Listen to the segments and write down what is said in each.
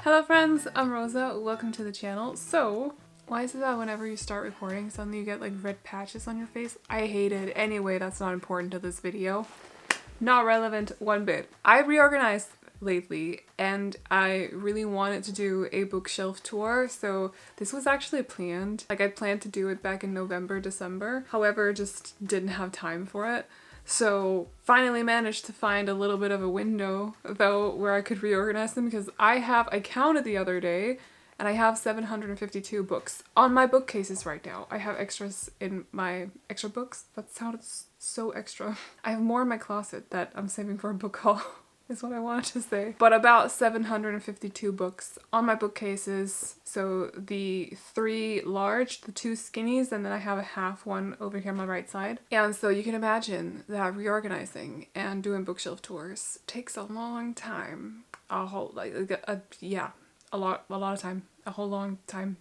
Hello friends, I'm Rosa, welcome to the channel. So, why is it that whenever you start recording suddenly you get like red patches on your face? I hate it. Anyway, that's not important to this video. Not relevant one bit. I reorganized lately and I really wanted to do a bookshelf tour, so this was actually planned. Like I planned to do it back in November, December, however just didn't have time for it. So finally managed to find a little bit of a window though where I could reorganize them, because I counted the other day and I have 752 books on my bookcases right now. I have extras in my extra books. That sounded so extra. I have more in my closet that I'm saving for a book haul. Is what I wanted to say. But about 752 books on my bookcases. So the 3 large, the 2 skinnies, and then I have a half one over here on my right side. And so you can imagine that reorganizing and doing bookshelf tours takes a long time. A whole, a lot of time. A whole long time.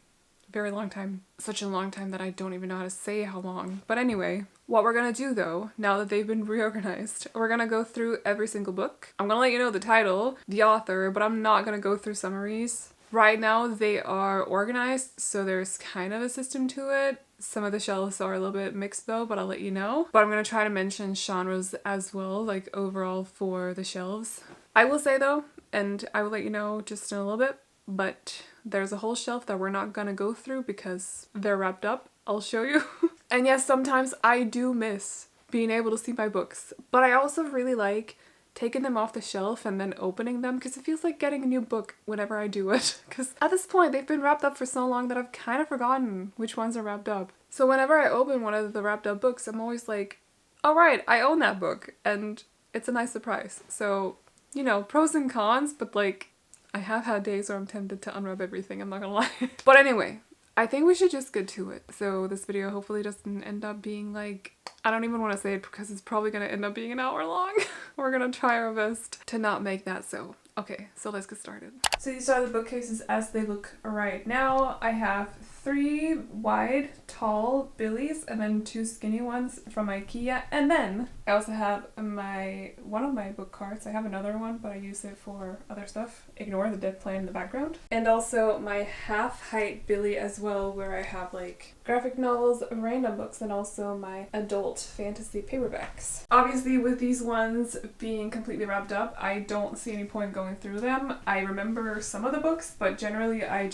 Very long time. Such a long time that I don't even know how to say how long. But anyway, what we're gonna do though, now that they've been reorganized, we're gonna go through every single book. I'm gonna let you know the title, the author, but I'm not gonna go through summaries. Right now they are organized, so there's kind of a system to it. Some of the shelves are a little bit mixed though, but I'll let you know. But I'm gonna try to mention genres as well, like overall for the shelves. I will say though, and I will let you know just in a little bit, but there's a whole shelf that we're not gonna go through because they're wrapped up. I'll show you. And yes, sometimes I do miss being able to see my books, but I also really like taking them off the shelf and then opening them, because it feels like getting a new book whenever I do it. Because at this point, they've been wrapped up for so long that I've kind of forgotten which ones are wrapped up. So whenever I open one of the wrapped up books, I'm always like, all right, I own that book, and it's a nice surprise. So, you know, pros and cons, but like, I have had days where I'm tempted to unwrap everything, I'm not gonna lie. But anyway, I think we should just get to it. So this video hopefully doesn't end up being like, I don't even want to say it because it's probably gonna end up being an hour long. We're gonna try our best to not make that so. Okay, so let's get started. So these are the bookcases as they look right now. I have 3 wide, tall Billies and then 2 skinny ones from IKEA. And then I also have one of my book carts. I have another one, but I use it for other stuff. Ignore the dead plant in the background. And also my half-height Billy as well, where I have like graphic novels, random books, and also my adult fantasy paperbacks. Obviously with these ones being completely wrapped up, I don't see any point going through them. I remember some of the books, but generally I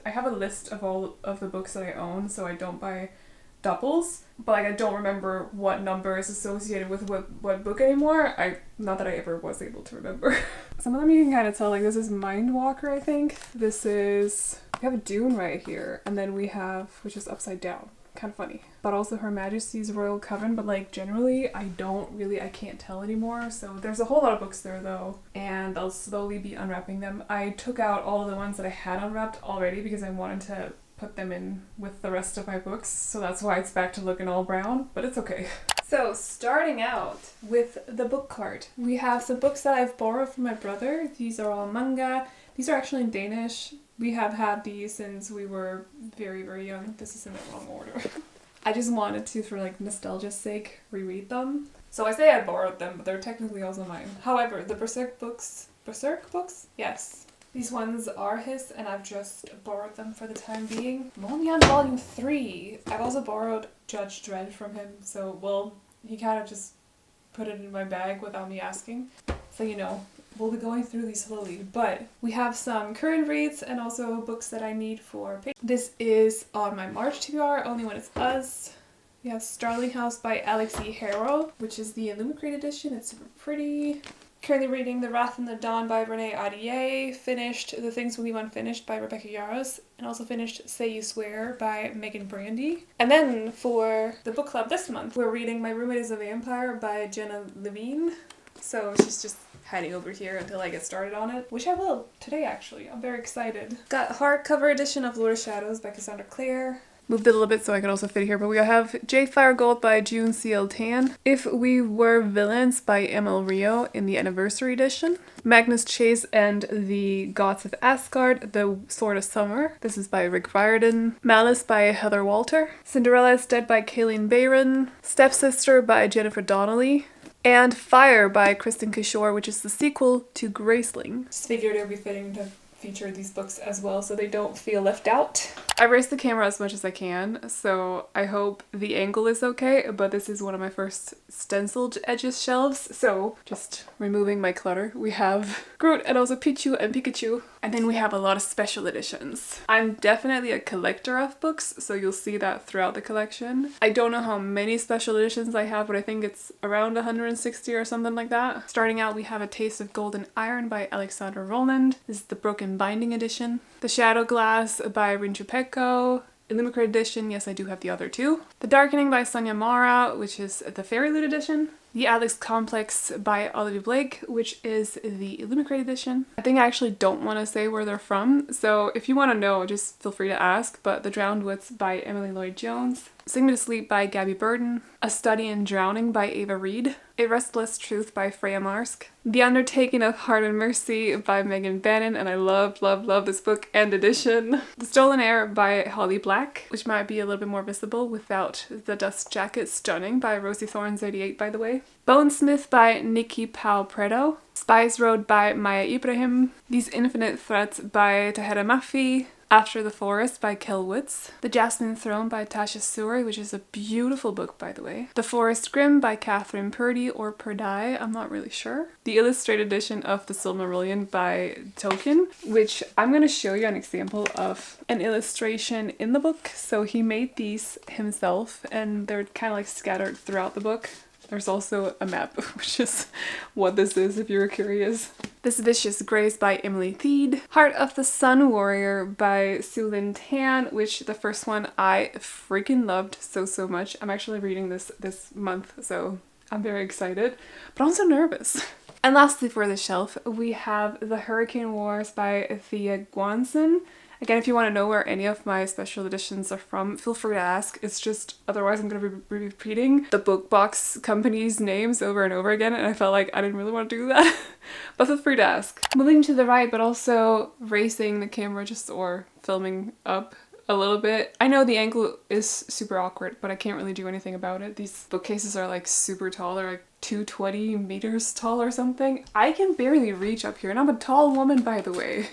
have a list of all of the books that I own, so I don't buy doubles, but like I don't remember what number is associated with what book anymore. Not that I ever was able to remember. Some of them you can kind of tell, like this is Mindwalker, I think. We have a Dune right here, and then we have, which is upside down. Kind of funny. But also Her Majesty's Royal Coven, but like generally I can't tell anymore. So there's a whole lot of books there though, and I'll slowly be unwrapping them. I took out all of the ones that I had unwrapped already because I wanted to put them in with the rest of my books, so that's why it's back to looking all brown, but it's okay. So starting out with the book cart, we have some books that I've borrowed from my brother. These are all manga. These are actually in Danish. We have had these since we were very, very young. This is in the wrong order. I just wanted to, for like nostalgia's sake, reread them. So I say I borrowed them, but they're technically also mine. However, the Berserk books? Yes. These ones are his, and I've just borrowed them for the time being. I'm only on volume 3. I've also borrowed Judge Dredd from him, so, well, he kind of just put it in my bag without me asking. So, you know, we'll be going through these slowly, but we have some current reads and also books that I need for paper. This is on my March TBR, Only When It's Us. We have Starling House by Alex E. Harrow, which is the Illuminated edition. It's super pretty. Currently reading The Wrath and the Dawn by Renee Ahdieh, finished The Things We Leave Unfinished by Rebecca Yarros, and also finished Say You Swear by Megan Brandy. And then for the book club this month, we're reading My Roommate is a Vampire by Jenna Levine. So she's just hiding over here until I get started on it, which I will today actually. I'm very excited. Got a hardcover edition of Lord of Shadows by Cassandra Clare. Moved it a little bit so I can also fit here, but we have Jade Flower Gold by June C.L. Tan, If We Were Villains by Emil Rio in the Anniversary Edition, Magnus Chase and the Gods of Asgard, The Sword of Summer. This is by Rick Riordan. Malice by Heather Walter. Cinderella is Dead by Kayleen Bayron. Stepsister by Jennifer Donnelly. And Fire by Kristen Kishore, which is the sequel to Graceling. Just figured it would be fitting to feature these books as well so they don't feel left out. I raised the camera as much as I can, so I hope the angle is okay, but this is one of my first stenciled edges shelves, so just removing my clutter. We have Groot and also Pichu and Pikachu, and then we have a lot of special editions. I'm definitely a collector of books, so you'll see that throughout the collection. I don't know how many special editions I have, but I think it's around 160 or something like that. Starting out, we have A Taste of Golden Iron by Alexandra Roland. This is the Broken Binding edition. The Shadow Glass by Rinchu Pecco. Limited edition, yes, I do have the other two. The Darkening by Sonia Mara, which is the Fairy Loot edition. The Alex Complex by Olivia Blake, which is the Illumicrate edition. I think I actually don't want to say where they're from, so if you want to know, just feel free to ask, but The Drowned Woods by Emily Lloyd-Jones. Sing Me to Sleep by Gabby Burton. A Study in Drowning by Ava Reed. A Restless Truth by Freya Marsk. The Undertaking of Heart and Mercy by Megan Bannon, and I love this book and edition. The Stolen Air by Holly Black, which might be a little bit more visible without the dust jacket. Stunning by Rosie Thorns 88, by the way. Bonesmith by Nikki Pau Preto. Spies Road by Maya Ibrahim. These Infinite Threats by Tahira Mafi. After the Forest by Kel Woods. The Jasmine Throne by Tasha Suri, which is a beautiful book, by the way. The Forest Grimm by Catherine Purdy or Purdy, I'm not really sure. The illustrated edition of The Silmarillion by Tolkien, which I'm going to show you an example of an illustration in the book. So he made these himself and they're kind of like scattered throughout the book. There's also a map, which is what this is if you're curious. This Vicious Grace by Emily Theed. Heart of the Sun Warrior by Sue Lynn Tan, which the first one I freaking loved so much. I'm actually reading this month, so I'm very excited, but also nervous. And lastly for the shelf, we have The Hurricane Wars by Thea Guanson. Again, if you want to know where any of my special editions are from, feel free to ask. It's just, otherwise I'm going to be repeating the book box companies' names over and over again, and I felt like I didn't really want to do that. But feel free to ask. Moving to the right, but also raising the camera just or filming up a little bit. I know the angle is super awkward, but I can't really do anything about it. These bookcases are like super tall. They're like 220 meters tall or something. I can barely reach up here, and I'm a tall woman, by the way.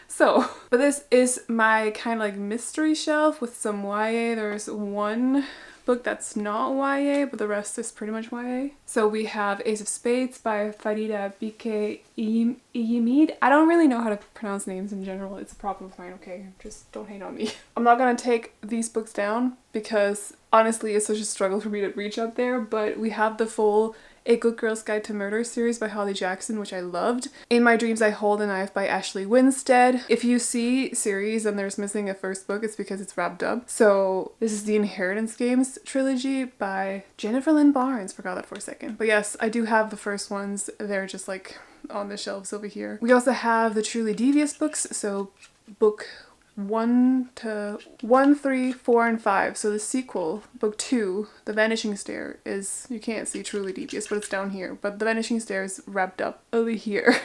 So, but this is my kind of like mystery shelf with some YA. There's one book that's not YA, but the rest is pretty much YA. So we have Ace of Spades by Farida Bike Iyimid. I don't really know how to pronounce names in general. It's a problem of mine, okay? Just don't hate on me. I'm not gonna take these books down because honestly it's such a struggle for me to reach up there, but we have the full A Good Girl's Guide to Murder series by Holly Jackson, which I loved. In My Dreams I Hold a Knife by Ashley Winstead. If you see series and there's missing a first book, it's because it's wrapped up. So this is the Inheritance Games trilogy by Jennifer Lynn Barnes. Forgot that for a second. But yes, I do have the first ones. They're just like on the shelves over here. We also have the Truly Devious books. So book 1, 3, 4, and 5. So the sequel, book 2, The Vanishing Stair, is, you can't see Truly Devious, but it's down here. But The Vanishing Stair is wrapped up over here.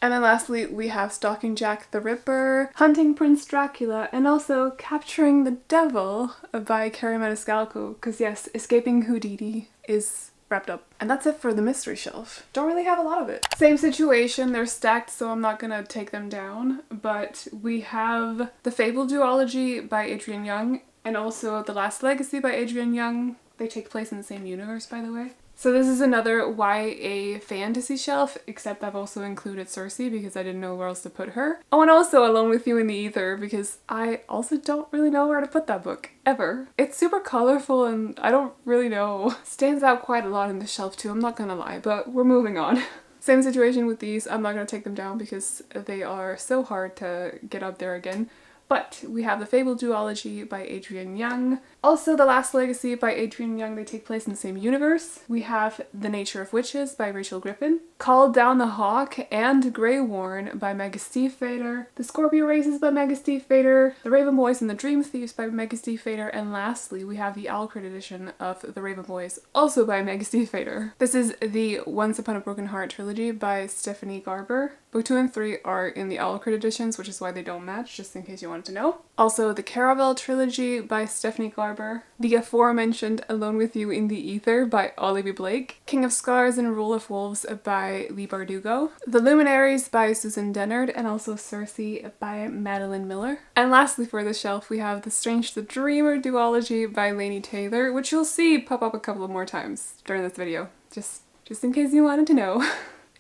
And then lastly, we have Stalking Jack the Ripper, Hunting Prince Dracula, and also Capturing the Devil by Carrie Maniscalco. Because yes, Escaping Houdini is wrapped up. And that's it for the mystery shelf. Don't really have a lot of it. Same situation, they're stacked, so I'm not gonna take them down, but we have The Fable Duology by Adrienne Young and also The Last Legacy by Adrienne Young. They take place in the same universe, by the way. So this is another YA fantasy shelf, except I've also included Cersei because I didn't know where else to put her. Oh, and also Alone with You in the Ether because I also don't really know where to put that book, ever. It's super colorful and I don't really know. Stands out quite a lot in the shelf too, I'm not gonna lie, but we're moving on. Same situation with these, I'm not gonna take them down because they are so hard to get up there again. But we have The Fable Duology by Adrienne Young. Also The Last Legacy by Adrienne Young, they take place in the same universe. We have The Nature of Witches by Rachel Griffin. Called Down the Hawk and Grey Worn by Maggie Stiefvater. The Scorpio Races by Maggie Stiefvater. The Raven Boys and the Dream Thieves by Maggie Stiefvater. And lastly, we have the Alcred edition of The Raven Boys, also by Maggie Stiefvater. This is the Once Upon a Broken Heart trilogy by Stephanie Garber. Book 2 and 3 are in the Alcred editions, which is why they don't match, just in case you wanted to know. Also, the Caravel trilogy by Stephanie Garber Barber, the aforementioned Alone with You in the Ether by Ollie B. Blake, King of Scars and Rule of Wolves by Leigh Bardugo, The Luminaries by Susan Dennard, and also Circe by Madeline Miller. And lastly for the shelf we have The Strange the Dreamer duology by Laini Taylor, which you'll see pop up a couple of more times during this video, just in case you wanted to know.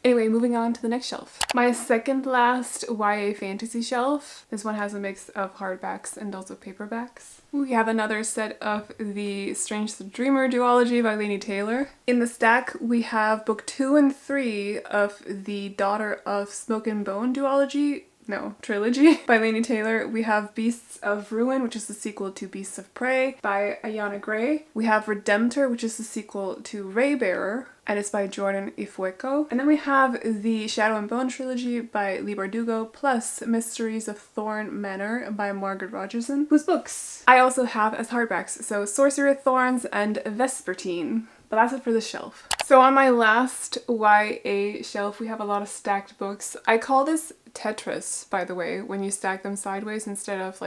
Anyway, moving on to the next shelf. My second last YA fantasy shelf. This one has a mix of hardbacks and also paperbacks. We have another set of The Strange the Dreamer duology by Laini Taylor. In the stack we have book 2 and 3 of the Daughter of Smoke and Bone trilogy by Laini Taylor. We have Beasts of Ruin, which is the sequel to Beasts of Prey by Ayana Gray. We have Redemptor, which is the sequel to Raybearer, and it's by Jordan Ifueko. And then we have the Shadow and Bone trilogy by Leigh Bardugo, plus Mysteries of Thorn Manor by Margaret Rogerson, whose books I also have as hardbacks, so Sorcerer of Thorns and Vespertine. But that's it for the shelf. So on my last YA shelf we have a lot of stacked books. I call this Tetris, by the way, when you stack them sideways instead of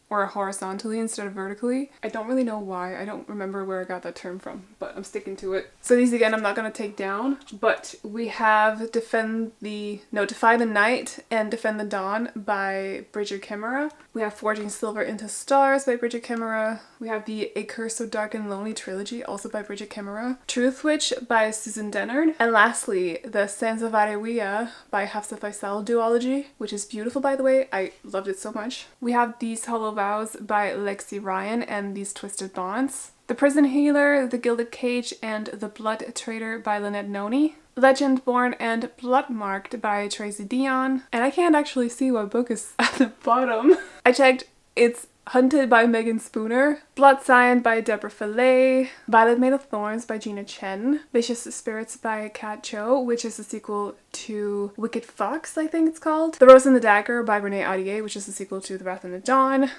or horizontally instead of vertically. I don't really know why. I don't remember where I got that term from, but I'm sticking to it. So these again I'm not going to take down, but we have Defy the Night and Defend the Dawn by Bridget Kemmerer. We have Forging Silver into Stars by Bridget Kemmerer. We have the A Curse So Dark and Lonely trilogy, also by Bridget Kemmerer. Truth Witch by Susan Dennard. And lastly, the Sansavarewia by Hafsa Faisal duology, which is beautiful by the way. I loved it so much. We have These Hollow Vows by Lexi Ryan and These Twisted Bonds. The Prison Healer, The Gilded Cage, and The Blood Traitor by Lynette Noni. Legendborn and Bloodmarked by Tracy Dion. And I can't actually see what book is at the bottom. I checked, it's Hunted by Megan Spooner, Blood Sign by Deborah Fillet, Violet Made of Thorns by Gina Chen, Vicious Spirits by Kat Cho, which is the sequel to Wicked Fox, I think it's called, The Rose and the Dagger by Renee Audier, which is the sequel to The Wrath and the Dawn,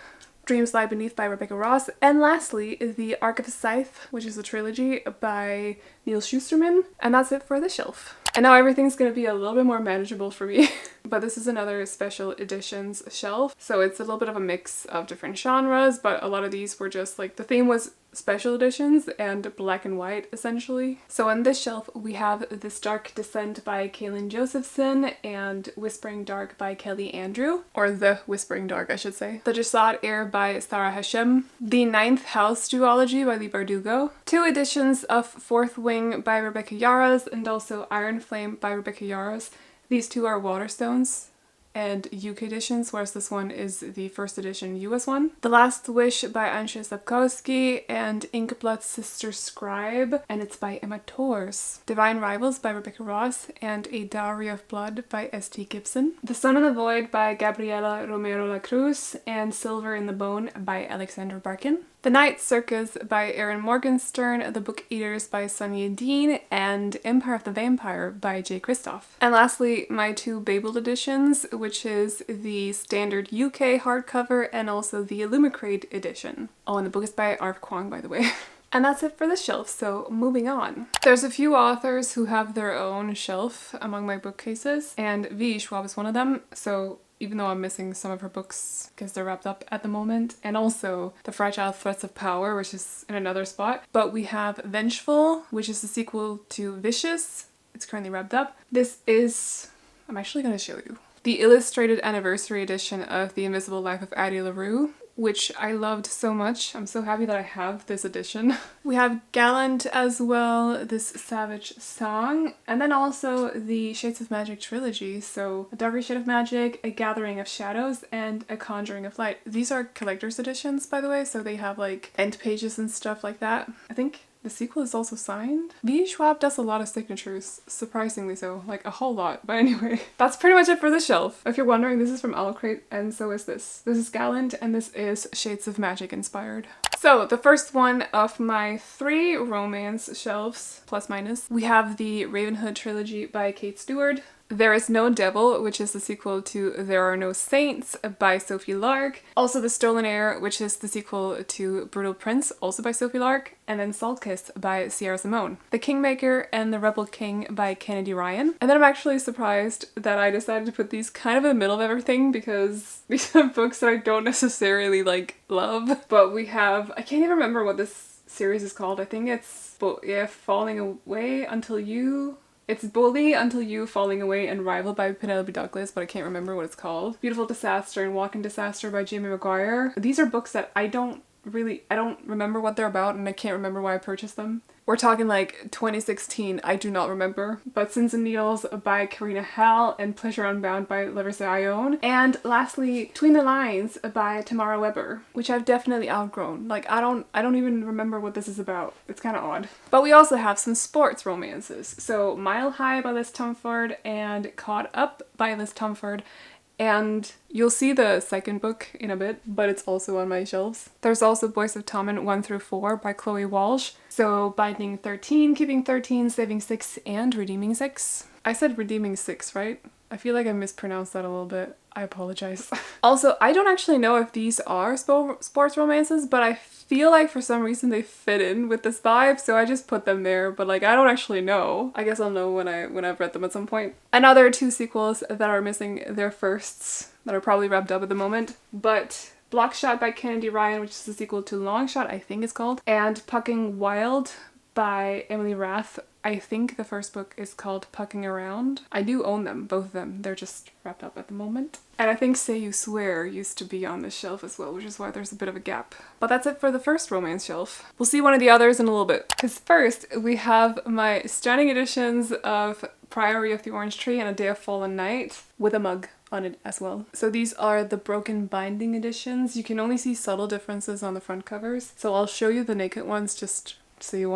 Dreams Lie Beneath by Rebecca Ross, and lastly The Arc of Scythe, which is a trilogy by Neil Schusterman. And that's it for the shelf. And now everything's going to be a little bit more manageable for me. But this is another special editions shelf, so it's a little bit of a mix of different genres, but a lot of these were just the theme was special editions and black and white essentially. So on this shelf we have This Dark Descent by Kaylin Josephson and Whispering Dark by Kelly Andrew, or The Whispering Dark I should say. The Jasad Heir by Sarah Hashem. The Ninth House duology by Leigh Bardugo. 2 editions of Fourth Wing by Rebecca Yarros and also Iron Flame by Rebecca Yarros. These two are Waterstones and UK editions, whereas this one is the first edition US one. The Last Wish by Ansha Sapkowski and Inkblood's Sister Scribe, and it's by Emma Tors. Divine Rivals by Rebecca Ross and A Dowry of Blood by S.T. Gibson. The Sun and the Void by Gabriela Romero La Cruz and Silver in the Bone by Alexandra Barkin. The Night Circus by Erin Morgenstern, The Book Eaters by Sonia Dean, and Empire of the Vampire by Jay Kristoff. And lastly, my 2 Babel editions, which is the standard UK hardcover and also the Illumicrate edition. Oh, and the book is by Arv Kwong, by the way. And that's it for the shelf, so moving on. There's a few authors who have their own shelf among my bookcases, and V. Schwab is one of them, so even though I'm missing some of her books because they're wrapped up at the moment, and also The Fragile Threats of Power, which is in another spot. But we have Vengeful, which is the sequel to Vicious. It's currently wrapped up. This is, I'm actually going to show you, the illustrated anniversary edition of The Invisible Life of Addie LaRue, which I loved so much. I'm so happy that I have this edition. We have Gallant as well, This Savage Song, and then also the Shades of Magic trilogy. So A Darker Shade of Magic, A Gathering of Shadows, and A Conjuring of Light. These are collector's editions, by the way, so they have end pages and stuff like that. I think the sequel is also signed. V. Schwab does a lot of signatures, surprisingly so, a whole lot. But anyway, that's pretty much it for the shelf. If you're wondering, this is from Owlcrate, and so is this. This is Gallant, and this is Shades of Magic inspired. So the first one of my 3 romance shelves, plus minus, we have the Ravenhood trilogy by Kate Stewart. There Is No Devil, which is the sequel to There Are No Saints by Sophie Lark. Also The Stolen Heir, which is the sequel to Brutal Prince, also by Sophie Lark. And then Salt Kiss by Sierra Simone. The Kingmaker and the Rebel King by Kennedy Ryan. And then I'm actually surprised that I decided to put these kind of in the middle of everything because these are books that I don't necessarily like love. But we have, I can't even remember what this series is called. I think it's Falling Away Until You. It's Bully Until You, Falling Away, and Rival by Penelope Douglas, but I can't remember what it's called. Beautiful Disaster and Walking Disaster by Jamie Maguire. These are books that I don't remember what they're about, and I can't remember why I purchased them. We're talking like 2016, I do not remember. But Sins and Needles by Karina Hall and Pleasure Unbound by Larissa Ione. And lastly, Between the Lines by Tamara Weber, which I've definitely outgrown. Like I don't even remember what this is about. It's kind of odd. But we also have some sports romances. So Mile High by Liz Tumford and Caught Up by Liz Tumford. And you'll see the second book in a bit, but it's also on my shelves. There's also Boys of Tommen 1 through 4 by Chloe Walsh. So Binding 13, Keeping 13, Saving 6, and Redeeming 6. I said Redeeming 6, right? I feel like I mispronounced that a little bit. I apologize. Also, I don't actually know if these are sports romances, but I feel like for some reason they fit in with this vibe, so I just put them there, but like I don't actually know. I guess I'll know when I've read them at some point. Another 2 sequels that are missing their firsts that are probably wrapped up at the moment, but Blockshot by Kennedy Ryan, which is the sequel to Longshot, I think it's called, and Pucking Wild by Emily Rath. I think the first book is called Pucking Around. I do own them, both of them. They're just wrapped up at the moment. And I think Say You Swear used to be on this shelf as well, which is why there's a bit of a gap. But that's it for the first romance shelf. We'll see one of the others in a little bit. Because first, we have my stunning editions of Priory of the Orange Tree and A Day of Fallen Night with a mug on it as well. So these are the broken binding editions. You can only see subtle differences on the front covers. So I'll show you the naked ones just so you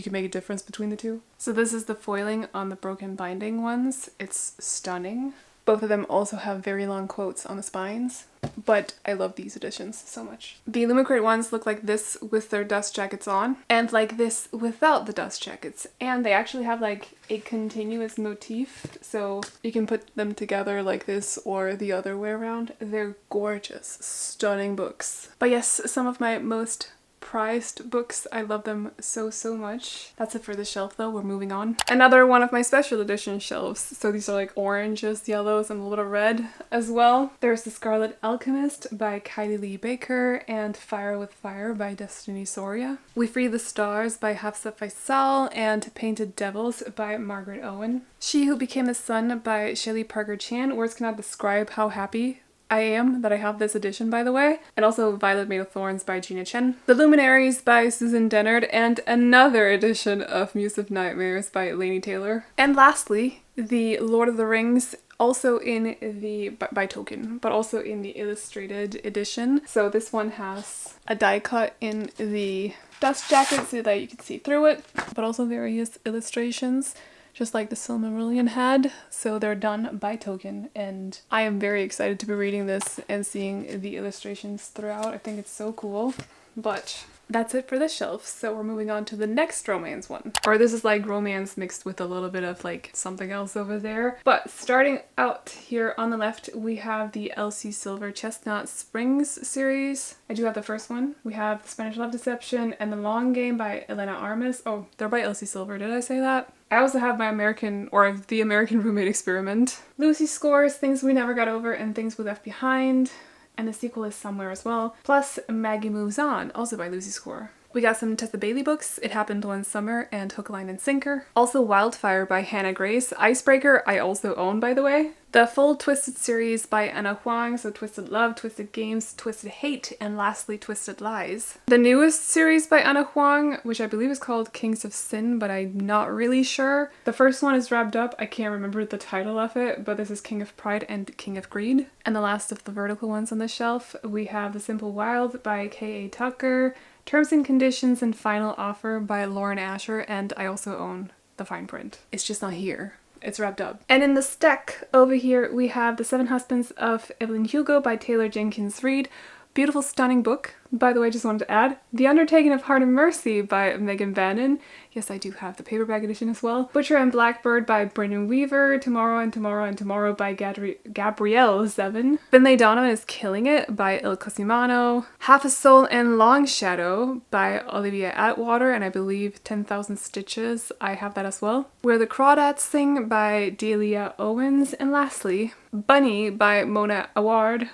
can make a difference between the two. So this is the foiling on the broken binding ones. It's stunning. Both of them also have very long quotes on the spines, but I love these editions so much. The Illumicrate ones look like this with their dust jackets on, and like this without the dust jackets. And they actually have like a continuous motif, so you can put them together like this or the other way around. They're gorgeous, stunning books. But yes, some of my most prized books. I love them so much. That's it for the shelf though. We're moving on. Another one of my special edition shelves. So these are like oranges, yellows, and a little red as well. There's The Scarlet Alchemist by Kylie Lee Baker and Fire with Fire by Destiny Soria. We Free the Stars by Hafsa Faisal and Painted Devils by Margaret Owen. She Who Became the Sun by Shelley Parker Chan. Words cannot describe how happy I am that I have this edition, by the way. And also Violet Made of Thorns by Gina Chen. The Luminaries by Susan Dennard, and another edition of Muse of Nightmares by Laini Taylor. And lastly, the Lord of the Rings, also in the, by Tolkien, but also in the illustrated edition. So this one has a die cut in the dust jacket so that you can see through it, but also various illustrations, just like the Silmarillion had. So they're done by Tolkien, and I am very excited to be reading this and seeing the illustrations throughout. I think it's so cool. But that's it for this shelf, so we're moving on to the next romance one. Or this is like romance mixed with a little bit of like something else over there. But starting out here on the left, we have the Elsie Silver Chestnut Springs series. I do have the first one. We have The Spanish Love Deception and The Long Game by Elena Armas. Oh, they're by Elsie Silver, did I say that? I also have my The American Roommate Experiment. Lucy Scores, Things We Never Got Over and Things We Left Behind. And the sequel is Somewhere as well. Plus Maggie Moves On, also by Lucy Score. We got some Tessa Bailey books, It Happened One Summer and Hook, Line and Sinker. Also Wildfire by Hannah Grace. Icebreaker I also own, by the way. The full Twisted series by Anna Huang, so Twisted Love, Twisted Games, Twisted Hate, and lastly Twisted Lies. The newest series by Anna Huang, which I believe is called Kings of Sin, but I'm not really sure. The first one is wrapped up, I can't remember the title of it, but this is King of Pride and King of Greed. And the last of the vertical ones on the shelf, we have The Simple Wild by K.A. Tucker, Terms and Conditions and Final Offer by Lauren Asher, and I also own the fine print. It's just not here. It's wrapped up. And in the stack over here we have The Seven Husbands of Evelyn Hugo by Taylor Jenkins Reid, Beautiful, stunning book. By the way, just wanted to add, The Undertaking of Heart and Mercy by Megan Bannon. Yes, I do have the paperback edition as well. Butcher and Blackbird by Brendan Weaver. Tomorrow and Tomorrow and Tomorrow by Gabrielle Zevin. Finlay Donovan is Killing It by Il Cosimano. Half a Soul and Long Shadow by Olivia Atwater, and I believe 10,000 Stitches. I have that as well. Where the Crawdads Sing by Delia Owens. And lastly, Bunny by Mona Awad,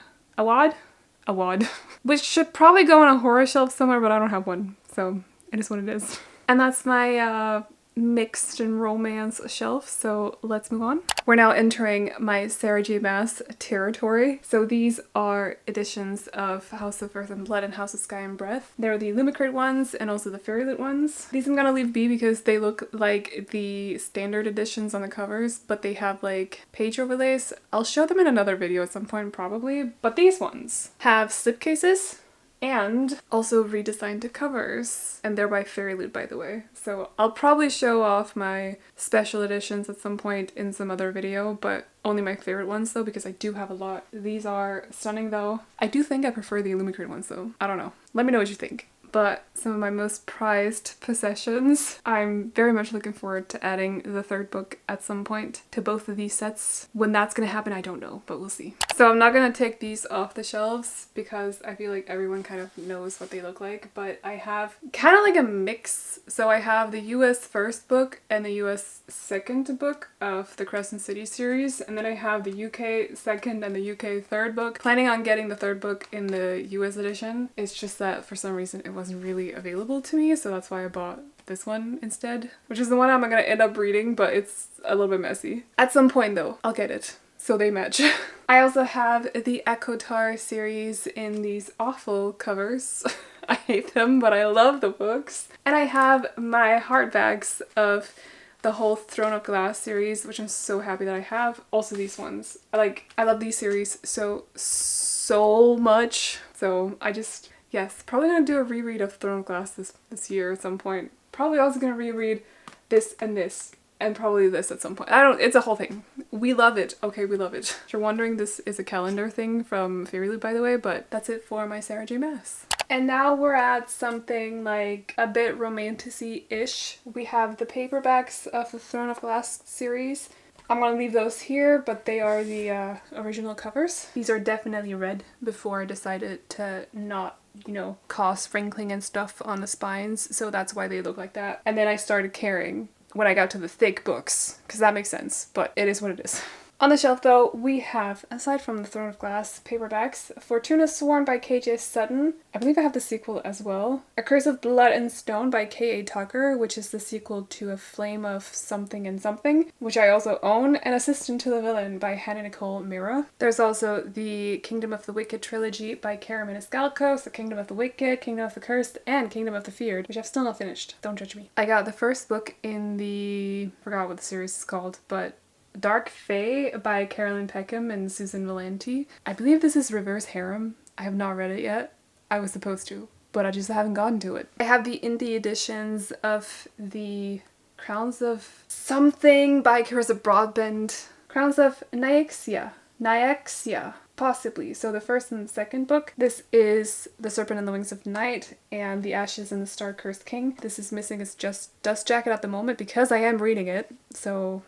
which should probably go on a horror shelf somewhere, but I don't have one, so it is what it is. And that's my mixed and romance shelf, so let's move on. We're now entering my Sarah J. Maas territory. So these are editions of House of Earth and Blood and House of Sky and Breath. They're the Illumicrate ones and also the Fairylit ones. These I'm gonna leave be because they look like the standard editions on the covers, but they have like page overlays. I'll show them in another video at some point probably, but these ones have slipcases and also redesigned covers, and they're by Fairylit, by the way. So I'll probably show off my special editions at some point in some other video, but only my favorite ones though, because I do have a lot. These are stunning though. I do think I prefer the Illumicrate ones though. I don't know. Let me know what you think. But some of my most prized possessions. I'm very much looking forward to adding the third book at some point to both of these sets. When that's gonna happen, I don't know, but we'll see. So I'm not gonna take these off the shelves because I feel like everyone kind of knows what they look like, but I have kind of like a mix. So I have the US first book and the US second book of the Crescent City series, and then I have the UK second and the UK third book. Planning on getting the third book in the US edition. It's just that for some reason it wasn't really available to me, so that's why I bought this one instead, which is the one I'm gonna end up reading, but it's a little bit messy. At some point though, I'll get it, so they match. I also have the Ekotar series in these awful covers. I hate them, but I love the books. And I have my hardbacks of the whole Throne of Glass series, which I'm so happy that I have. Also these ones. I love these series so much. So yes, probably gonna do a reread of Throne of Glass this year at some point. Probably also gonna reread this and probably this at some point. It's a whole thing. We love it. Okay, we love it. If you're wondering, this is a calendar thing from Fairylit, by the way, but that's it for my Sarah J. Maas. And now we're at something like a bit romantasy-ish. We have the paperbacks of the Throne of Glass series. I'm gonna leave those here, but they are the original covers. These are definitely red before I decided to not, you know, cause wrinkling and stuff on the spines, so that's why they look like that. And then I started caring when I got to the thick books, because that makes sense, but it is what it is. On the shelf though, we have, aside from the Throne of Glass paperbacks, Fortuna Sworn by KJ Sutton. I believe I have the sequel as well. A Curse of Blood and Stone by K.A. Tucker, which is the sequel to A Flame of Something and Something, which I also own. And Assistant to the Villain by Hannah Nicole Mira. There's also the Kingdom of the Wicked trilogy by Kara Maniscalco, so Kingdom of the Wicked, Kingdom of the Cursed, and Kingdom of the Feared, which I've still not finished. Don't judge me. I got the first book in I forgot what the series is called, but Dark Fae by Carolyn Peckham and Susan Valenti. I believe this is Reverse Harem. I have not read it yet. I was supposed to, but I just haven't gotten to it. I have the indie editions of the Crowns of Something by Carissa Broadbent. Crowns of Nyaxia, possibly. So the first and the second book. This is The Serpent and the Wings of Night and The Ashes and the Star-Cursed King. This is missing its just dust jacket at the moment because I am reading it, so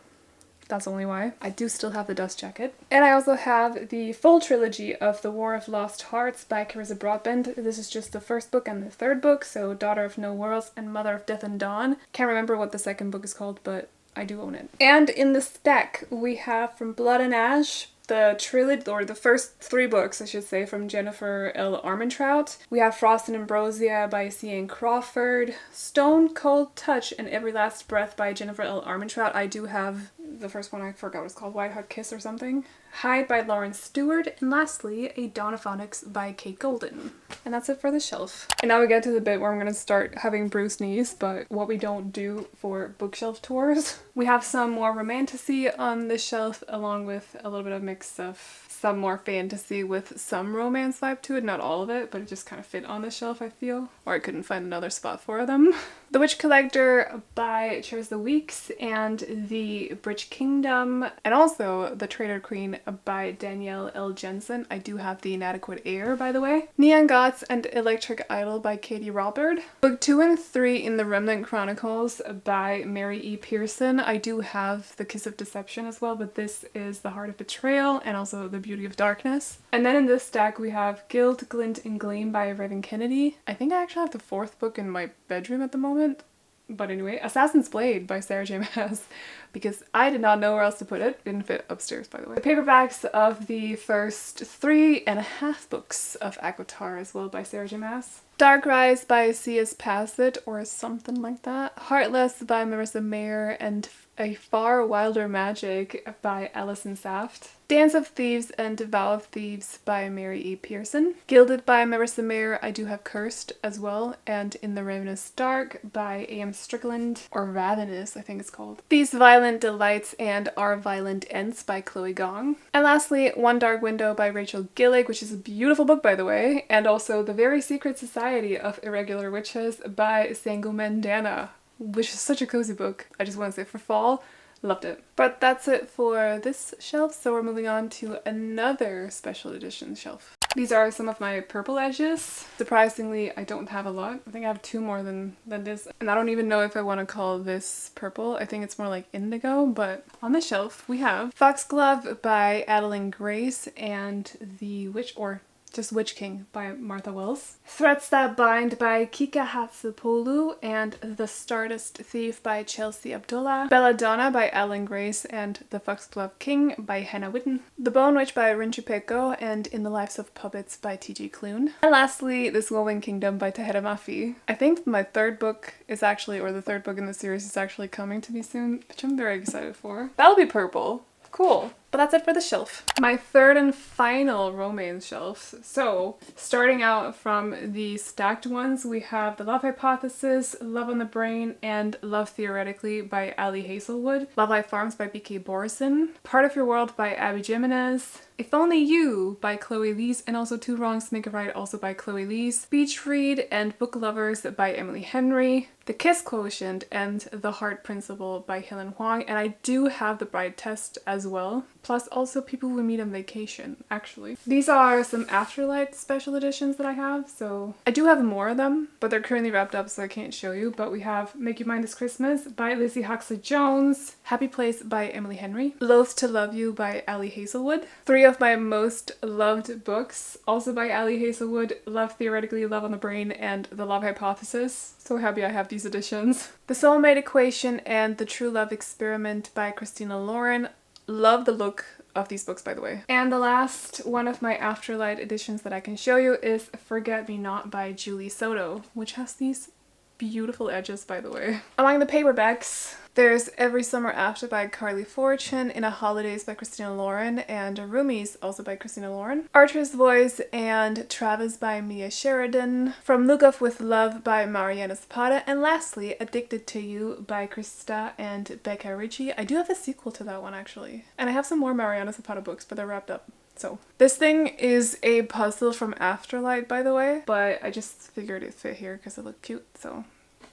that's only why. I do still have the dust jacket. And I also have the full trilogy of The War of Lost Hearts by Carissa Broadbent. This is just the first book and the third book, so Daughter of No Worlds and Mother of Death and Dawn. Can't remember what the second book is called, but I do own it. And in the stack, we have From Blood and Ash, the trilogy, or the first three books, I should say, from Jennifer L. Armentrout. We have Frost and Ambrosia by C.N. Crawford, Stone Cold Touch and Every Last Breath by Jennifer L. Armentrout. I do have the first one, I forgot what it's called, White Hot Kiss or something. Hide by Lauren Stewart, and lastly, A Dawn of Onyx by Kate Golden. And that's it for the shelf. And now we get to the bit where I'm gonna start having bruised knees, but what we don't do for bookshelf tours. We have some more romantasy on the shelf, along with a little bit of mix of some more fantasy with some romance vibe to it. Not all of it, but it just kind of fit on the shelf, I feel. Or I couldn't find another spot for them. The Witch Collector by Charles the Weeks and the Bridgerton Witch Kingdom, and also The Traitor Queen by Danielle L. Jensen. I do have The Inadequate Heir, by the way. Neon Gods and Electric Idol by Katie Robert. Book 2 and 3 in the Remnant Chronicles by Mary E. Pearson. I do have The Kiss of Deception as well, but this is The Heart of Betrayal and also The Beauty of Darkness. And then in this stack we have Guild, Glint, and Gleam by Raven Kennedy. I think I actually have the 4th book in my bedroom at the moment. But anyway, Assassin's Blade by Sarah J. Maas, because I did not know where else to put it. Didn't fit upstairs, by the way. The paperbacks of the first 3.5 books of ACOTAR as well by Sarah J. Maas. Dark Rise by C.S. Passett or something like that. Heartless by Marissa Mayer and A Far Wilder Magic by Alison Saft. Dance of Thieves and Vow of Thieves by Mary E. Pearson. Gilded by Marissa Mayer. I do have Cursed as well, and In the Ravenous Dark by A.M. Strickland, or Ravenous I think it's called. These Violent Delights and Our Violent Ends by Chloe Gong. And lastly, One Dark Window by Rachel Gillig, which is a beautiful book by the way, and also The Very Secret Society of Irregular Witches by Sangumen Dana, which is such a cozy book. I just want to say for fall. Loved it. But that's it for this shelf, so we're moving on to another special edition shelf. These are some of my purple edges. Surprisingly, I don't have a lot. I think I have 2 more than this. And I don't even know if I want to call this purple. I think it's more like indigo, but on the shelf we have Foxglove by Adeline Grace and The Witch, or just Witch King by Martha Wells. Threats That Bind by Kika Hatsipolu and The Stardust Thief by Chelsea Abdullah. Belladonna by Alan Grace and The Foxglove King by Hannah Witten. The Bone Witch by Rinchu Peko and In the Lives of Puppets by T.G. Clune. And lastly, This Woven Kingdom by Tahira Mafi. I think my 3rd book is actually, or the 3rd book in the series is actually coming to me soon, which I'm very excited for. That'll be purple. Cool. But that's it for the shelf. My 3rd and final Roamnce shelf. So, starting out from the stacked ones, we have The Love Hypothesis, Love on the Brain, and Love Theoretically by Ali Hazelwood. Love Life Farms by B.K. Borison. Part of Your World by Abby Jimenez. If Only You by Chloe Lees, and also Two Wrongs Make a Right also by Chloe Lees. Beach Read and Book Lovers by Emily Henry. The Kiss Quotient and The Heart Principle by Helen Huang, and I do have The Bride Test as well. Plus also People We Meet on Vacation, actually. These are some Afterlight special editions that I have, so I do have more of them, but they're currently wrapped up so I can't show you. But we have Make You Mine This Christmas by Lizzie Huxley Jones, Happy Place by Emily Henry, Loath to Love You by Ali Hazelwood, 3 of my most loved books, also by Ali Hazelwood, Love Theoretically, Love on the Brain, and The Love Hypothesis. So happy I have these editions. The Soulmate Equation and The True Love Experiment by Christina Lauren. Love the look of these books, by the way. And the last one of my Afterlight editions that I can show you is Forget Me Not by Julie Soto, which has these beautiful edges, by the way. Among the paperbacks, there's Every Summer After by Carly Fortune, In a Holidays by Christina Lauren, and Roomies also by Christina Lauren. Archer's Voice and Travis by Mia Sheridan. From Look Up With Love by Mariana Zapata. And lastly, Addicted to You by Krista and Becca Ritchie. I do have a sequel to that one actually. And I have some more Mariana Zapata books, but they're wrapped up. So this thing is a puzzle from Afterlight, by the way, but I just figured it fit here because it looked cute, so.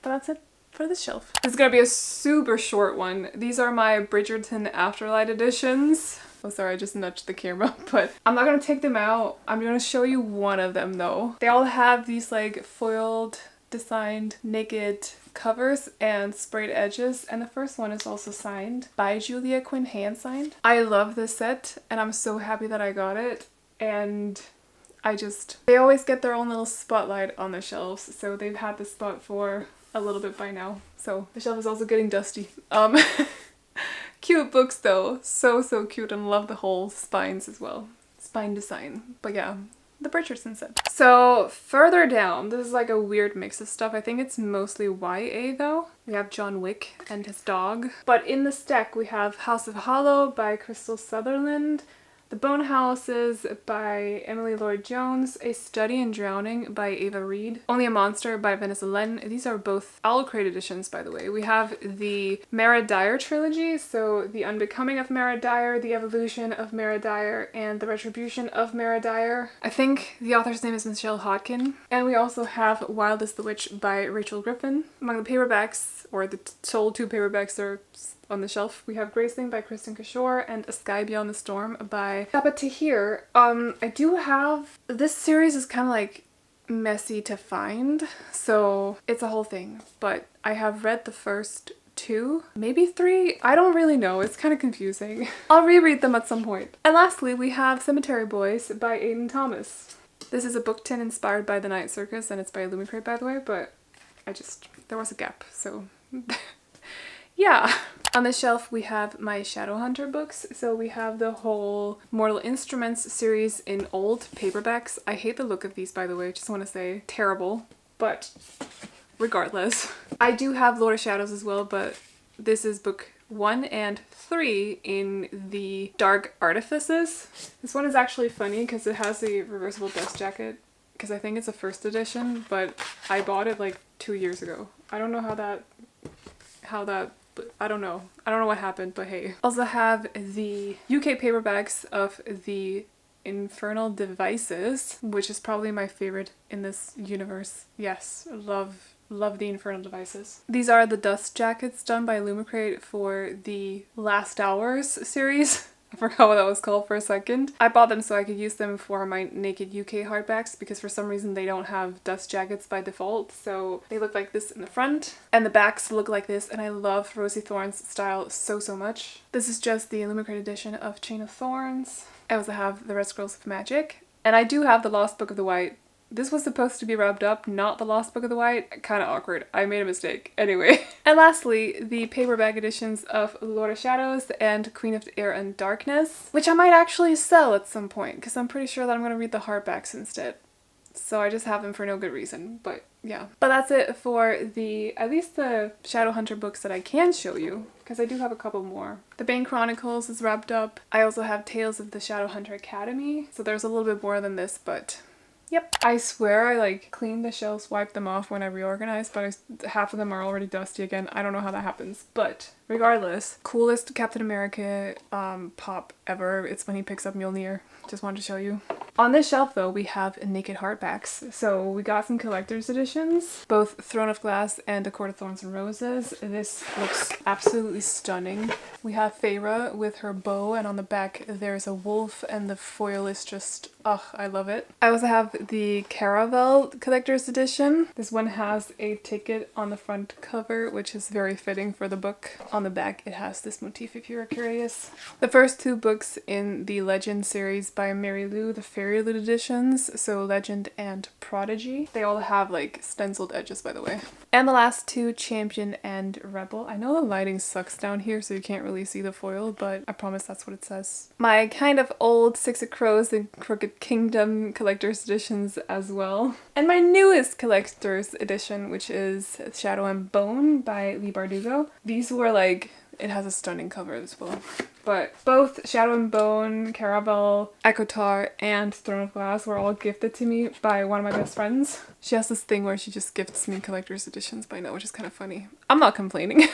But that's it for this shelf. This is gonna be a super short one. These are my Bridgerton Afterlight editions. Oh, sorry, I just nudged the camera, but I'm not gonna take them out. I'm gonna show you one of them though. They all have these like foiled, designed, naked covers and sprayed edges, and the first one is also signed by Julia Quinn, hand signed. I love this set and I'm so happy that I got it, and they always get their own little spotlight on the shelves, so they've had this spot for a little bit by now. So the shelf is also getting dusty. Cute books though, so cute, and love the whole spines as well. Spine design, but yeah. The Bridgerton set. So further down, this is like a weird mix of stuff. I think it's mostly YA though. We have John Wick and his dog. But in the stack we have House of Hollow by Crystal Sutherland, The Bone Houses by Emily Lloyd Jones, A Study in Drowning by Ava Reed, Only a Monster by Vanessa Len. These are both Owl Crate editions, by the way. We have the Mara Dyer trilogy, so The Unbecoming of Mara Dyer, The Evolution of Mara Dyer, and The Retribution of Mara Dyer. I think the author's name is Michelle Hodkin. And we also have Wild as the Witch by Rachel Griffin. Among the paperbacks, or the sole 2 paperbacks, are on the shelf, we have Graceling by Kristen Cashore and A Sky Beyond the Storm by Saba Tahir. I do have, this series is kind of like messy to find, so it's a whole thing, but I have read the first 2, maybe 3, I don't really know, it's kind of confusing. I'll reread them at some point. And lastly, we have Cemetery Boys by Aidan Thomas. This is a book tin inspired by The Night Circus, and it's by Illumicrate, by the way, but there was a gap, so yeah. On the shelf we have my Shadowhunter books. So we have the whole Mortal Instruments series in old paperbacks. I hate the look of these, by the way, just want to say, terrible, but regardless. I do have Lord of Shadows as well, but this is book 1 and 3 in the Dark Artifices. This one is actually funny because it has the reversible dust jacket, because I think it's a first edition, but I bought it like 2 years ago. I don't know how that, I don't know what happened, but hey. Also have the UK paperbacks of the Infernal Devices, which is probably my favorite in this universe. Yes, love the Infernal Devices. These are the dust jackets done by Illumicrate for the Last Hours series. I forgot what that was called for a second. I bought them so I could use them for my Naked UK hardbacks because for some reason they don't have dust jackets by default. So they look like this in the front and the backs look like this, and I love Rosie Thorn's style so much. This is just the Illumicrate edition of Chain of Thorns. I also have the Red Scrolls of Magic, and I do have the Lost Book of the White. This was supposed to be rubbed up, not the Lost Book of the White. Kind of awkward. I made a mistake. Anyway. And lastly, the paperback editions of Lord of Shadows and Queen of the Air and Darkness, which I might actually sell at some point because I'm pretty sure that I'm going to read the hardbacks instead. So I just have them for no good reason, but yeah. But that's it for at least the Shadowhunter books that I can show you, because I do have a couple more. The Bane Chronicles is wrapped up. I also have Tales of the Shadowhunter Academy, so there's a little bit more than this, but yep. I swear I like cleaned the shelves, wiped them off when I reorganized, but half of them are already dusty again. I don't know how that happens, but regardless, coolest Captain America pop ever. It's when he picks up Mjolnir. Just wanted to show you. On this shelf though, we have Naked hardbacks. So we got some collector's editions, both Throne of Glass and A Court of Thorns and Roses. This looks absolutely stunning. We have Feyre with her bow, and on the back there's a wolf, and the foil is just, ugh, I love it. I also have the Caravel collector's edition. This one has a ticket on the front cover, which is very fitting for the book. On the back it has this motif if you're curious. The first 2 books in the Legend series by Mary Lou, the Fairy Loot editions, so Legend and Prodigy. They all have like stenciled edges, by the way. And the last 2, Champion and Rebel. I know the lighting sucks down here so you can't really see the foil, but I promise that's what it says. My kind of old Six of Crows and Crooked Kingdom collector's editions as well. And my newest collector's edition, which is Shadow and Bone by Leigh Bardugo. These were like, it has a stunning cover as well. But both Shadow and Bone, Caravel, Ekotar, and Throne of Glass were all gifted to me by one of my best friends. She has this thing where she just gifts me collector's editions by now, which is kind of funny. I'm not complaining.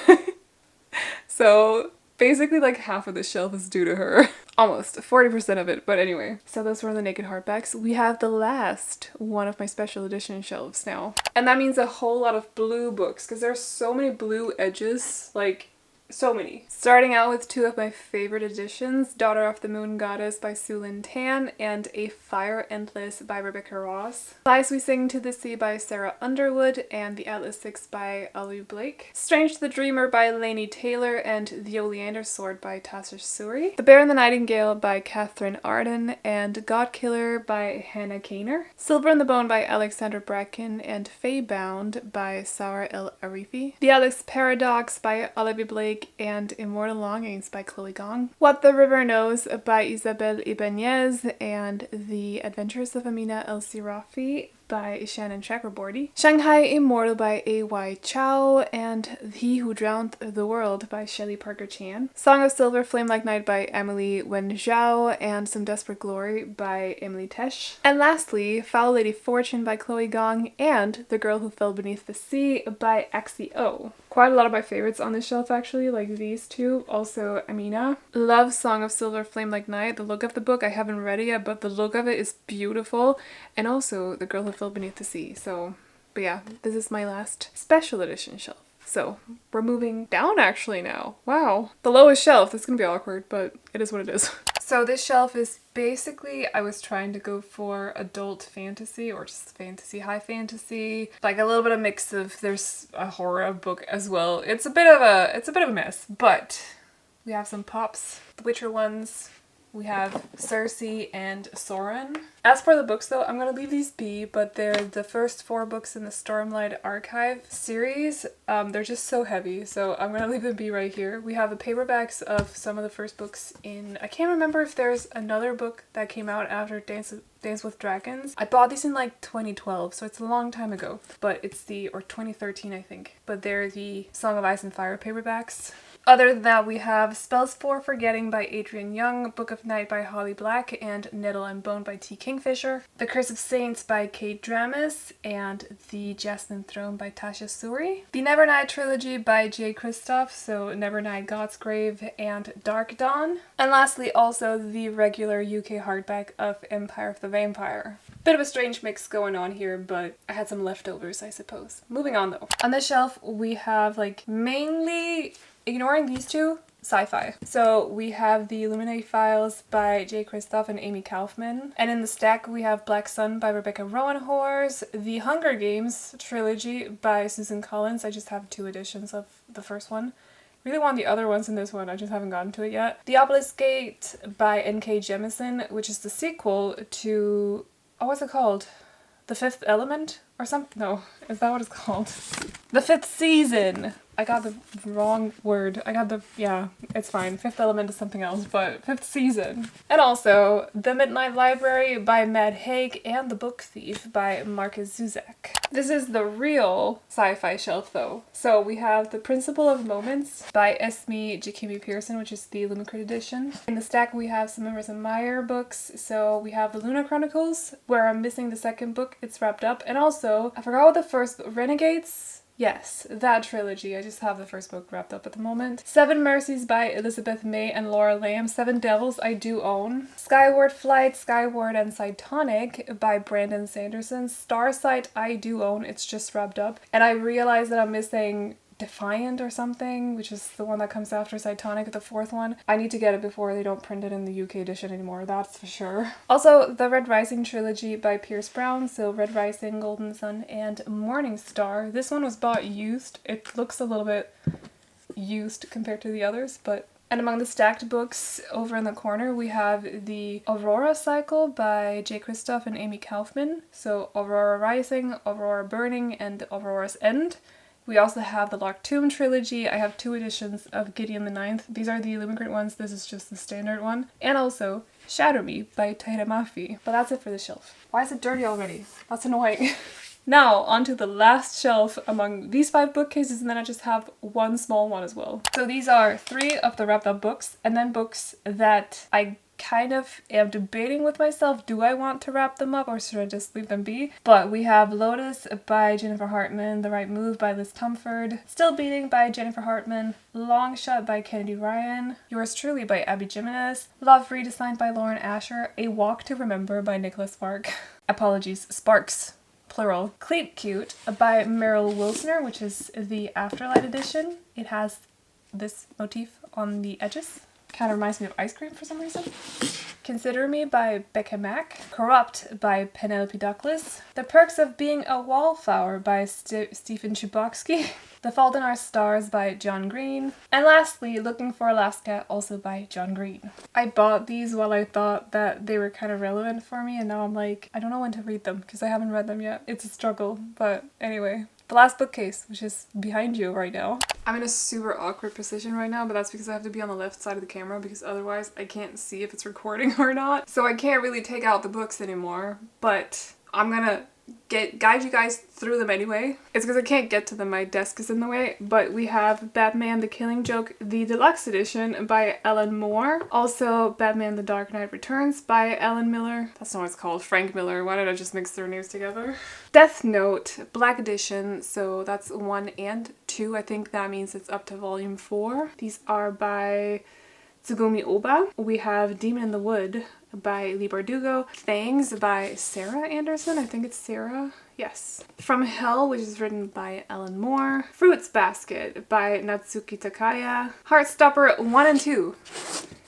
So basically like half of the shelf is due to her. Almost 40% of it, but anyway. So those were the Naked hardbacks. We have the last one of my special edition shelves now. And that means a whole lot of blue books because there's so many blue edges, like so many. Starting out with 2 of my favorite editions, Daughter of the Moon Goddess by Sue Lynn Tan and A Fire Endless by Rebecca Ross. Flies We Sing to the Sea by Sarah Underwood and The Atlas Six by Ollie Blake. Strange the Dreamer by Laini Taylor and The Oleander Sword by Tasha Suri. The Bear and the Nightingale by Catherine Arden and God Killer by Hannah Kaner. Silver and the Bone by Alexandra Bracken and Feybound by Sarah El Arifi. The Alex Paradox by Olivia Blake and Immortal Longings by Chloe Gong. What the River Knows by Isabel Ibanez and The Adventures of Amina El Sirafi by Shannon Chakraborty. Shanghai Immortal by A.Y. Chow and He Who Drowned the World by Shelley Parker Chan. Song of Silver Flame Like Night by Emily Wen Zhao and Some Desperate Glory by Emily Tesh. And lastly, Foul Lady Fortune by Chloe Gong and The Girl Who Fell Beneath the Sea by XEO. Quite a lot of my favorites on this shelf actually, like these 2. Also Amina. Love Song of Silver Flame Like Night. The look of the book, I haven't read it yet, but the look of it is beautiful. And also The Girl Who Fell Beneath the Sea. So, but yeah, this is my last special edition shelf. So we're moving down actually now. Wow. The lowest shelf. This is gonna be awkward, but it is what it is. So this shelf is basically, I was trying to go for adult fantasy or just fantasy, high fantasy, like a little bit of mix of, there's a horror book as well. It's a bit of a mess, but we have some pops, the Witcher ones. We have Cersei and Soren. As for the books though, I'm going to leave these be, but they're the first 4 books in the Stormlight Archive series. They're just so heavy, so I'm going to leave them be right here. We have the paperbacks of some of the first books in, I can't remember if there's another book that came out after Dance with Dragons. I bought these in like 2012, so it's a long time ago, but it's or 2013 I think. But they're the Song of Ice and Fire paperbacks. Other than that, we have Spells for Forgetting by Adrian Young, Book of Night by Holly Black, and Nettle and Bone by T. Kingfisher, The Curse of Saints by Kate Dramis, and The Jasmine Throne by Tasha Suri, the Nevernight trilogy by J. Kristoff, so Nevernight, God's Grave, and Dark Dawn, and lastly also the regular UK hardback of Empire of the Vampire. Bit of a strange mix going on here, but I had some leftovers, I suppose. Moving on though. On this shelf we have like mainly, ignoring these two, sci-fi. So we have the Illuminati Files by J. Kristoff and Amy Kaufman. And in the stack we have Black Sun by Rebecca Roanhorse, the Hunger Games trilogy by Susan Collins. I just have 2 editions of the first one. Really want the other ones in this one, I just haven't gotten to it yet. The Obelisk Gate by N.K. Jemisin, which is the sequel to, oh, what's it called? The Fifth Element? Or something? No, is that what it's called? The Fifth Season! I got the wrong word. Yeah, it's fine. Fifth Element is something else, but Fifth Season. And also, The Midnight Library by Matt Haig and The Book Thief by Marcus Zuzak. This is the real sci-fi shelf though. So we have The Principle of Moments by Esme Jackimi Pearson, which is the Lumicrit edition. In the stack we have some Marissa Meyer books. So we have The Lunar Chronicles, where I'm missing the second book. It's wrapped up. And also, I forgot what the first, Renegades? Yes, that trilogy. I just have the first book wrapped up at the moment. Seven Mercies by Elizabeth May and Laura Lamb. Seven Devils I do own. Skyward Flight, Skyward and Cytonic by Brandon Sanderson. Starsight I do own. It's just wrapped up. And I realized that I'm missing Defiant or something, which is the one that comes after Cytonic, the 4th one. I need to get it before they don't print it in the UK edition anymore, that's for sure. Also, the Red Rising trilogy by Pierce Brown, so Red Rising, Golden Sun, and Morning Star. This one was bought used. It looks a little bit used compared to the others, but... And among the stacked books over in the corner, we have the Aurora Cycle by J. Kristoff and Amy Kaufman. So Aurora Rising, Aurora Burning, and Aurora's End. We also have the Locked Tomb trilogy. I have 2 editions of Gideon the Ninth. These are the Lumicrit ones. This is just the standard one. And also Shadow Me by Tahira Mafi. But that's it for the shelf. Why is it dirty already? That's annoying. Now, onto the last shelf among these 5 bookcases, and then I just have 1 small one as well. So these are 3 of the wrapped up books, and then books that I kind of am debating with myself, do I want to wrap them up or should I just leave them be? But we have Lotus by Jennifer Hartman, The Right Move by Liz Tumford, Still Beating by Jennifer Hartman, Long Shot by Kennedy Ryan, Yours Truly by Abby Jimenez, Love Redesigned by Lauren Asher, A Walk to Remember by Nicholas Spark. Apologies, Sparks. Plural. Cleat Cute by Meryl Wilsoner, which is the Afterlight edition. It has this motif on the edges. Kind of reminds me of ice cream for some reason. Consider Me by Becca Mack. Corrupt by Penelope Douglas. The Perks of Being a Wallflower by Stephen Chbosky. The Fault in Our Stars by John Green. And lastly, Looking for Alaska, also by John Green. I bought these while I thought that they were kind of relevant for me, and now I'm like, I don't know when to read them because I haven't read them yet. It's a struggle, but anyway. The last bookcase, which is behind you right now. I'm in a super awkward position right now, but that's because I have to be on the left side of the camera because otherwise I can't see if it's recording or not. So I can't really take out the books anymore, but I'm gonna guide you guys through them anyway. It's because I can't get to them, my desk is in the way. But we have Batman the Killing Joke, the deluxe edition by Ellen Moore. Also Batman the Dark Knight Returns by Ellen Miller. That's not what it's called, Frank Miller. Why did I just mix their names together? Death Note, Black Edition, so that's 1 and 2. I think that means it's up to volume 4. These are by Tsugumi Oba. We have Demon in the Wood by Lee Bardugo. Fangs by Sarah Anderson. I think it's Sarah. Yes. From Hell, which is written by Ellen Moore. Fruits Basket by Natsuki Takaya. Heartstopper 1 and 2.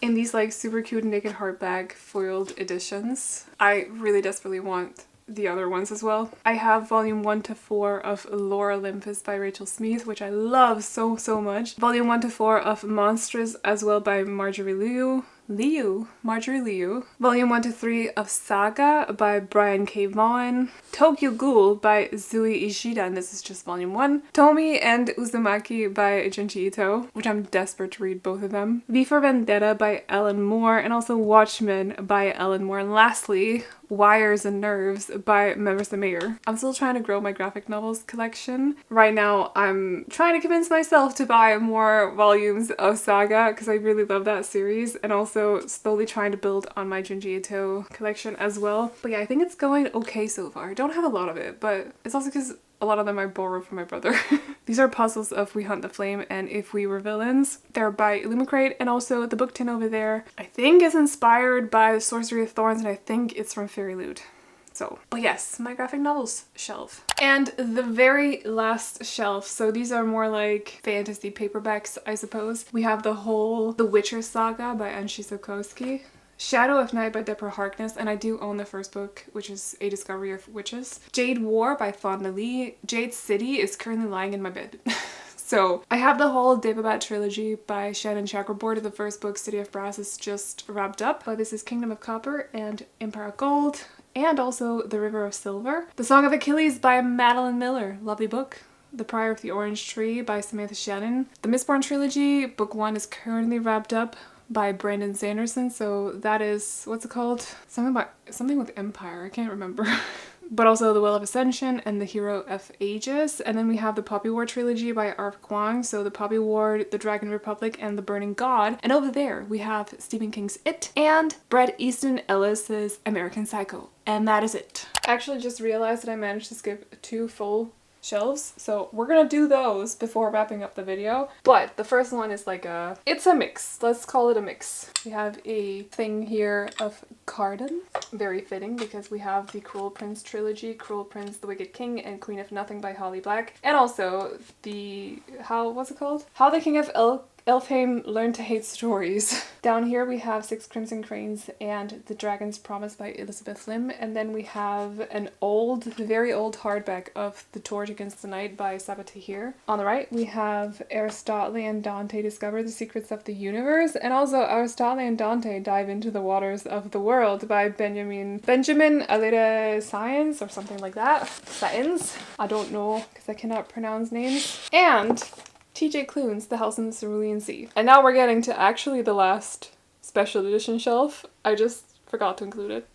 In these like super cute naked hardback foiled editions. I really desperately want the other ones as well. I have volume 1 to 4 of Lore Olympus by Rachel Smith, which I love so much. Volume 1 to 4 of Monsters as well by Marjorie Liu. Marjorie Liu. Volume 1 to 3 of Saga by Brian K. Vaughan. Tokyo Ghoul by Zui Ishida, and this is just volume 1. Tomi and Uzumaki by Junji Ito, which I'm desperate to read both of them. V for Vendetta by Ellen Moore, and also Watchmen by Ellen Moore. And lastly, Wires and Nerves by Marissa Mayer. I'm still trying to grow my graphic novels collection. Right now, I'm trying to convince myself to buy more volumes of Saga because I really love that series, and also slowly trying to build on my Junji Ito collection as well. But yeah, I think it's going okay so far. I don't have a lot of it, but it's also because a lot of them I borrowed from my brother. These are puzzles of We Hunt the Flame and If We Were Villains. They're by Illumicrate, and also the book tin over there I think is inspired by The Sorcery of Thorns, and I think it's from Fairy Loot. So, but yes, my graphic novels shelf. And the very last shelf, so these are more like fantasy paperbacks, I suppose. We have the whole The Witcher Saga by Anshi Sokowski. Shadow of Night by Deborah Harkness, and I do own the first book, which is A Discovery of Witches. Jade War by Fonda Lee. Jade City is currently lying in my bed. So I have the whole Devabat trilogy by Shannon Chakraborty. The first book, City of Brass, is just wrapped up. But this is Kingdom of Copper and Empire of Gold, and also The River of Silver. The Song of Achilles by Madeline Miller. Lovely book. The Prior of the Orange Tree by Samantha Shannon. The Mistborn trilogy, book 1 is currently wrapped up by Brandon Sanderson, so that is, what's it called? Something with Empire, I can't remember. But also The Well of Ascension and The Hero of Ages. And then we have the Poppy War trilogy by Arv Kwong, so The Poppy War, The Dragon Republic, and The Burning God. And over there we have Stephen King's It and Bret Easton Ellis's American Psycho. And that is it. I actually just realized that I managed to skip 2 full shelves, so we're gonna do those before wrapping up the video. But the first one is like it's a mix. Let's call it a mix. We have a thing here of Cardan, very fitting because we have the Cruel Prince trilogy, Cruel Prince, The Wicked King, and Queen of Nothing by Holly Black, and also the what's it called? How the King of Elfheim Learned to Hate Stories. Down here we have Six Crimson Cranes and The Dragon's Promise by Elizabeth Lim, and then we have an old, very old hardback of The Torch Against the Night by Saba Tahir. On the right we have Aristotle and Dante Discover the Secrets of the Universe, and also Aristotle and Dante Dive into the Waters of the World by Benjamin Alida Science, or something like that. Science? I don't know because I cannot pronounce names. And TJ Klune's The House in the Cerulean Sea. And now we're getting to actually the last special edition shelf. I just forgot to include it.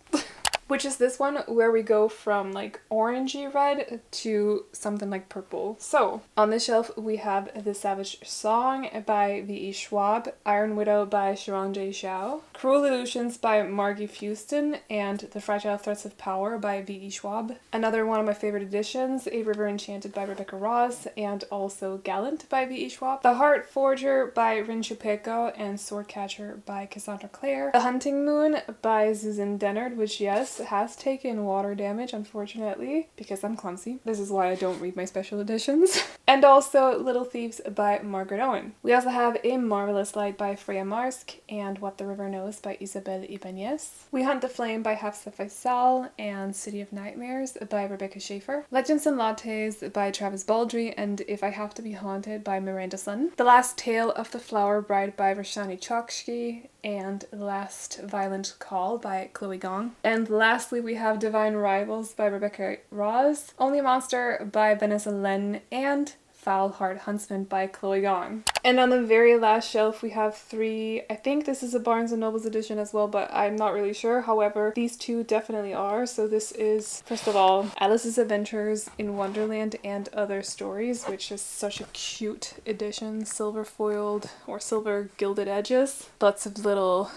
Which is this one where we go from like orangey red to something like purple. So on this shelf we have The Savage Song by V.E. Schwab, Iron Widow by Sharon J. Shao, Cruel Illusions by Margie Fuston, and The Fragile Threats of Power by V.E. Schwab. Another one of my favorite editions, A River Enchanted by Rebecca Ross, and also Gallant by V.E. Schwab, The Heart Forger by Rin Chupeco, and Swordcatcher by Cassandra Clare, The Hunting Moon by Susan Dennard, which yes, has taken water damage, unfortunately, because I'm clumsy. This is why I don't read my special editions. And also Little Thieves by Margaret Owen. We also have A Marvelous Light by Freya Marsk, and What the River Knows by Isabel Ibanez. We Hunt the Flame by Hafsa Faisal, and City of Nightmares by Rebecca Schaefer. Legends and Lattes by Travis Baldry, and If I Have to Be Haunted by Miranda Sun. The Last Tale of the Flower Bride by Roshani Chokshi, and The Last Violent Call by Chloe Gong. And lastly we have Divine Rivals by Rebecca Ross, Only a Monster by Vanessa Len, and Foul Heart Huntsman by Chloe Gong. And on the very last shelf we have 3, I think this is a Barnes & Noble's edition as well, but I'm not really sure. However, these 2 definitely are. So this is, first of all, Alice's Adventures in Wonderland and Other Stories, which is such a cute edition, silver foiled or silver gilded edges. Lots of little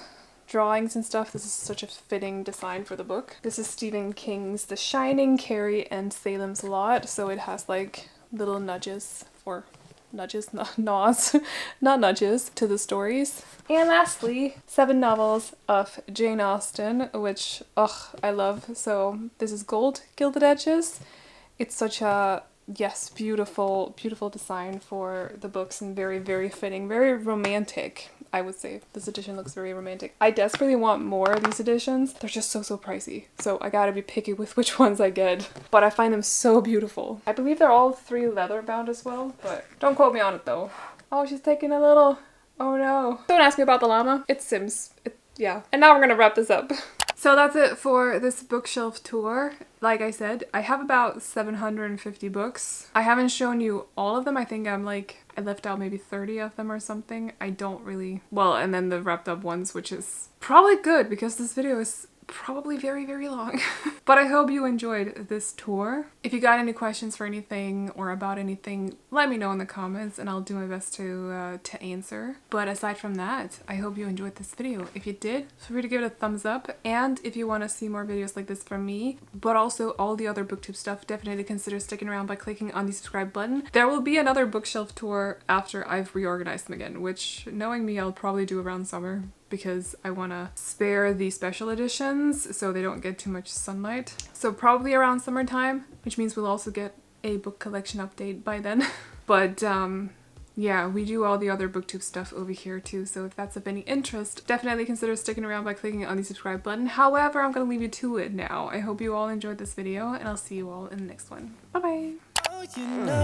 drawings and stuff. This is such a fitting design for the book. This is Stephen King's The Shining, Carrie, and Salem's Lot, so it has like little nudges or nudges, not nods, not nudges to the stories. And lastly, 7 novels of Jane Austen, which, I love. So this is Gold Gilded Edges. It's such a, yes, beautiful, beautiful design for the books and very, very fitting, very romantic. I would say this edition looks very romantic. I desperately want more of these editions. They're just so pricey. So I gotta be picky with which ones I get. But I find them so beautiful. I believe they're all 3 leather bound as well, but don't quote me on it though. Oh, she's taking a little, oh no. Don't ask me about the llama. It's Sims. Yeah. And now we're gonna wrap this up. So that's it for this bookshelf tour. Like I said, I have about 750 books. I haven't shown you all of them. I think I left out maybe 30 of them or something. I don't really, well, and then the wrapped up ones, which is probably good because this video is probably very, very long. But I hope you enjoyed this tour. If you got any questions for anything or about anything, let me know in the comments and I'll do my best to answer. But aside from that, I hope you enjoyed this video. If you did, feel free to give it a thumbs up. And if you want to see more videos like this from me, but also all the other booktube stuff, definitely consider sticking around by clicking on the subscribe button. There will be another bookshelf tour after I've reorganized them again, which, knowing me, I'll probably do around summer, because I want to spare the special editions so they don't get too much sunlight. So probably around summertime, which means we'll also get a book collection update by then. But yeah, we do all the other booktube stuff over here too, so if that's of any interest, definitely consider sticking around by clicking on the subscribe button. However, I'm going to leave you to it now. I hope you all enjoyed this video, and I'll see you all in the next one. Bye bye!